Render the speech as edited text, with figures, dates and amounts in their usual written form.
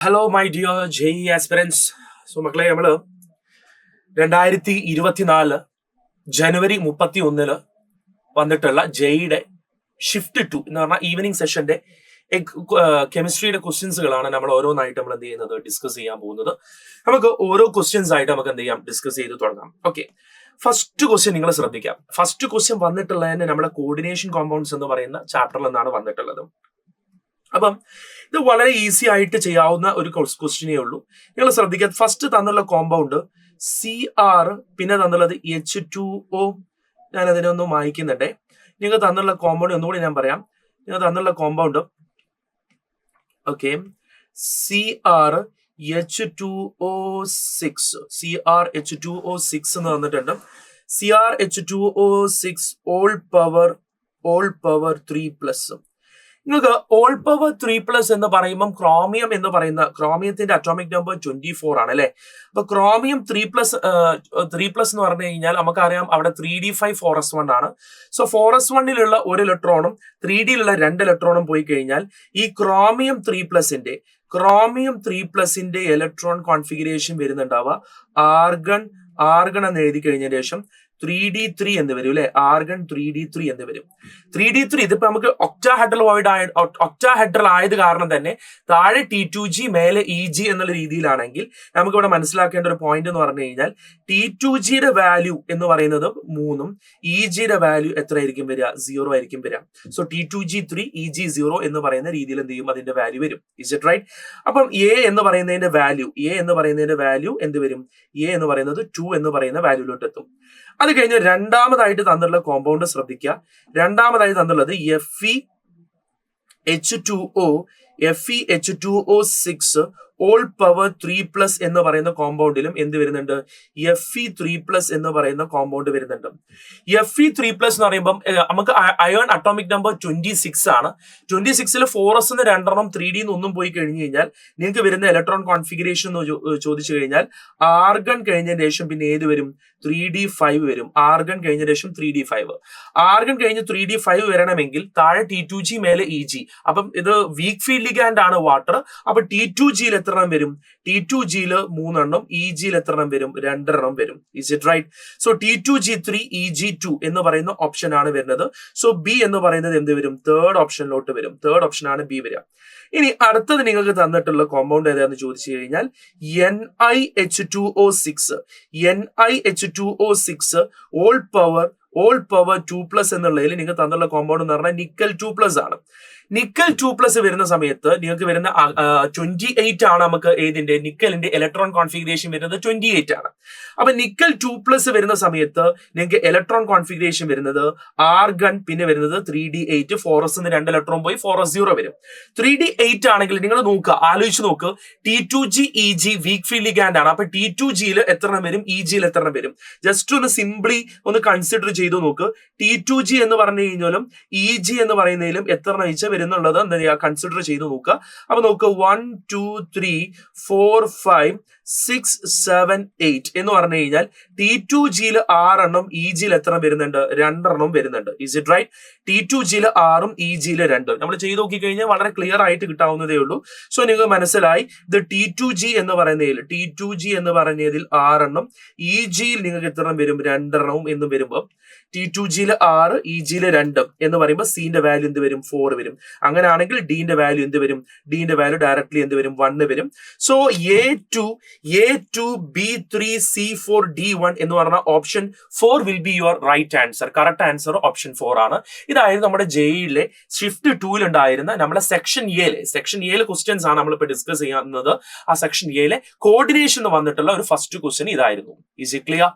Hello my dear JEE aspirants. So മക്കളെ, നമ്മള് 2024 ജനുവരി 31 വന്നിട്ടുള്ള JEEയുടെ ഷിഫ്റ്റ് 2 എന്ന് പറഞ്ഞാൽ ഈവനിങ് സെഷന്റെ കെമിസ്ട്രിയുടെ ക്വസ്റ്റ്യൻസുകളാണ് നമ്മൾ ഓരോന്നായിട്ട് നമ്മൾ എന്ത് ചെയ്യുന്നത്, ഡിസ്കസ് ചെയ്യാൻ പോകുന്നത്. നമുക്ക് ഓരോ ക്വസ്റ്റ്യൻസ് ആയിട്ട് നമുക്ക് എന്ത് ചെയ്യാം, ഡിസ്കസ് ചെയ്ത് തുടങ്ങാം. ഓക്കെ, ഫസ്റ്റ് ക്വസ്റ്റ്യൻ നിങ്ങൾ ശ്രദ്ധിക്കാം. ഫസ്റ്റ് ക്വസ്റ്റ്യൻ വന്നിട്ടുള്ളതിന് നമ്മുടെ കോർഡിനേഷൻ കോമ്പൗണ്ട്സ് എന്ന് പറയുന്ന ചാപ്റ്ററിൽ നിന്നാണ് വന്നിട്ടുള്ളത്. അപ്പം ഇത് വളരെ ഈസി ആയിട്ട് ചെയ്യാവുന്ന ഒരു ക്വസ്റ്റ്യനേ ഉള്ളൂ. നിങ്ങൾ ശ്രദ്ധിക്കുക, ഫസ്റ്റ് തന്നുള്ള കോമ്പൗണ്ട് CR, പിന്നെ തന്നുള്ളത് H2O. ഞാൻ അതിനൊന്ന് വായിക്കുന്നുണ്ടേ. നിങ്ങൾ തന്നുള്ള കോമ്പൗണ്ട് ഒന്നുകൂടി ഞാൻ പറയാം. നിങ്ങൾ തന്നുള്ള കോമ്പൗണ്ട് ഓക്കെ, CrH2O6 എന്ന് തന്നിട്ടുണ്ട്. CrH2O6 all power 3+. നിങ്ങൾക്ക് ഓൾ പവർ 3+ എന്ന് പറയുമ്പോൾ ക്രോമിയം എന്ന് പറയുന്ന ക്രോമിയത്തിന്റെ അറ്റോമിക് നമ്പർ 24 ആണ് അല്ലെ. അപ്പൊ ക്രോമിയം 3+ എന്ന് പറഞ്ഞു കഴിഞ്ഞാൽ നമുക്കറിയാം അവിടെ 3d5 4s1 ആണ്. സോ 4s1ലുള്ള ഒരു ഇലക്ട്രോണും 3dയിലുള്ള 2 ഇലക്ട്രോണും പോയി കഴിഞ്ഞാൽ ഈ ക്രോമിയം 3+ന്റെ ഇലക്ട്രോൺ കോൺഫിഗറേഷൻ വരുന്നുണ്ടാവുക ആർഗൺ എന്ന് എഴുതി കഴിഞ്ഞതിന് ശേഷം 3d3 എന്ന് വരും അല്ലെ. ആർഗൺ 3d3 എന്ന് വരും. 3d3 ഇതിപ്പോ നമുക്ക് ഒക്ടാഹെഡ്രൽ ആയത് കാരണം തന്നെ താഴെ T2G മേലെ EG എന്നുള്ള രീതിയിലാണെങ്കിൽ നമുക്ക് ഇവിടെ മനസ്സിലാക്കേണ്ട ഒരു പോയിന്റ് എന്ന് പറഞ്ഞു കഴിഞ്ഞാൽ T2Gയുടെ വാല്യൂ എന്ന് പറയുന്നത് 3ഉം EGയുടെ വാല്യൂ എത്ര ആയിരിക്കും വരിക, 0 ആയിരിക്കും വരിക. സോ T2G 3 EG 0 എന്ന് പറയുന്ന രീതിയിൽ എന്ത് ചെയ്യും, അതിന്റെ വാല്യൂ വരും. Is it right? അപ്പം A എന്ന് പറയുന്നതിന്റെ വാല്യൂ എന്ത് വരും? A എന്ന് പറയുന്നത് 2 എന്ന് പറയുന്ന വാല്യൂലോട്ട് എത്തും. അത് കഴിഞ്ഞ് രണ്ടാമതായിട്ട് തന്നിട്ടുള്ള കോമ്പൗണ്ട് ശ്രദ്ധിക്കുക. രണ്ടാമതായി തന്നുള്ളത് FeH2O6 ഓൾ പവർ 3+ എന്ന് പറയുന്ന കോമ്പൗണ്ടിലും എന്ത് വരുന്നുണ്ട്, Fe3+ എന്ന് പറയുന്ന കോമ്പൗണ്ട് വരുന്നുണ്ട്. Fe3+ എന്ന് പറയുമ്പോൾ നമുക്ക് അയോൺ അറ്റോമിക് നമ്പർ 26 ആണ്. 26ൽ 4s 2 3d 1 പോയി കഴിഞ്ഞു കഴിഞ്ഞാൽ നിങ്ങൾക്ക് വരുന്ന ഇലക്ട്രോൺ കോൺഫിഗറേഷൻ എന്ന് ചോദിച്ചു കഴിഞ്ഞാൽ ആർഗൺ കഴിഞ്ഞതിന് ശേഷം പിന്നെ ഏത് വരും, 3d5 വരും. ആർഗൺ കഴിഞ്ഞ ശേഷം 3d5. ആർഗൺ കഴിഞ്ഞ് 3d5 വരണമെങ്കിൽ താഴെ T2G മേലെ EG. അപ്പം ഇത് വീക്ക് ഫീൽഡ് ലിഗാൻഡ് ആണ് വാട്ടർ. അപ്പൊ T2Gയിൽ എത്ര എണ്ണം വരും? T2Gയിൽ 3 എണ്ണം, EGയിൽ എത്ര എണ്ണം വരും? 2 എണ്ണം വരും. Is it right? So T2G3 EG2 എന്ന് പറയുന്ന ഓപ്ഷൻ ആണ് വരുന്നത്. സോ B എന്ന് പറയുന്നത് എന്ത് വരും, തേർഡ് ഓപ്ഷനിലോട്ട് വരും. തേർഡ് ഓപ്ഷൻ ആണ് B വരിക. ഇനി അടുത്തത് നിങ്ങൾക്ക് തന്നിട്ടുള്ള കോമ്പൗണ്ട് ഏതാന്ന് ചോദിച്ചു കഴിഞ്ഞാൽ NiH2O6 ഓൾ പവർ 2+ എന്നുള്ളതിൽ നിങ്ങൾ തന്നുള്ള കോമ്പൗണ്ട് എന്ന് പറഞ്ഞാൽ നിക്കൽ 2+ ആണ്. നിക്കൽ 2+ വരുന്ന സമയത്ത് നിങ്ങൾക്ക് വരുന്ന 28 ആണ്. നമുക്ക് ഏതിന്റെ, നിക്കലിന്റെ ഇലക്ട്രോൺ കോൺഫിഗറേഷൻ വരുന്നത് 28 ആണ്. അപ്പൊ നിക്കൽ 2+ വരുന്ന സമയത്ത് നിങ്ങൾക്ക് ഇലക്ട്രോൺ കോൺഫിഗറേഷൻ വരുന്നത് ആർഗൺ, പിന്നെ വരുന്നത് 3d8. 4s 2 ഇലക്ട്രോൺ പോയി 4s0 വരും. 3d8 ആണെങ്കിൽ നിങ്ങൾ നോക്കുക, ആലോചിച്ച് നോക്ക്, T2G EG week field ligand ആണ്. അപ്പൊ T2Gയിൽ എത്ര എണ്ണം വരും, EGയിൽ എത്ര എണ്ണം വരും? ജസ്റ്റ് ഒന്ന് സിംപ്ലി ഒന്ന് കൺസിഡർ ചെയ്തു നോക്ക്. T2G എന്ന് പറഞ്ഞു കഴിഞ്ഞാലും EG എന്ന് പറയുന്നതിലും എത്ര എണ്ണം വരുന്നുള്ളത് എന്താ ചെയ്യുക, കൺസിഡർ ചെയ്ത് നോക്കുക. അപ്പൊ നോക്ക്, 1 2 3 4 5 6 7 8 എന്ന് പറഞ്ഞു കഴിഞ്ഞാൽ T2Gയിൽ 6 എണ്ണം, EGയിൽ എത്ര വരുന്നുണ്ട്, 2 എണ്ണം വരുന്നുണ്ട്. Is it right? T2Gയിൽ 6ഉം EGയിൽ 2. നമ്മൾ ചെയ്ത് നോക്കി കഴിഞ്ഞാൽ വളരെ ക്ലിയർ ആയിട്ട് കിട്ടാവുന്നതേ ഉള്ളൂ. സോ നിങ്ങൾക്ക് മനസ്സിലായി ഇത് T2G എന്ന് പറയുന്നതിൽ 6 എണ്ണം, EGയിൽ നിങ്ങൾക്ക് എത്ര വരും, 2 എണ്ണവും എന്ന് വരുമ്പോൾ T2Gയിൽ 6 EGയിൽ 2 എന്ന് പറയുമ്പോൾ സിന്റെ വാല്യൂ എന്ത് വരും, 4 വരും. അങ്ങനെയാണെങ്കിൽ ഡിന്റെ വാല്യൂ എന്ത് വരും, ഡിന്റെ വാല്യൂ ഡയറക്ട്ലി എന്ത് വരും, 1 വരും. So A2 B3 C4 D1 എന്ന് പറഞ്ഞ option 4 will be your right answer. Correct answer option 4 ആണ്. ഇതായിരുന്നു നമ്മുടെ JEEയിലെ ഷിഫ്റ്റ് 2ൽ ഉണ്ടായിരുന്ന നമ്മുടെ സെക്ഷൻ എയിലെ ക്വസ്റ്റ്യൻസ് ആണ് നമ്മളിപ്പോ ഡിസ്കസ് ചെയ്യുന്നത്. ആ സെക്ഷൻ എയിലെ കോർഡിനേഷൻ വന്നിട്ടുള്ള ഒരു ഫസ്റ്റ് ക്വസ്റ്റ്യൻ ഇതായിരുന്നു. Is it clear?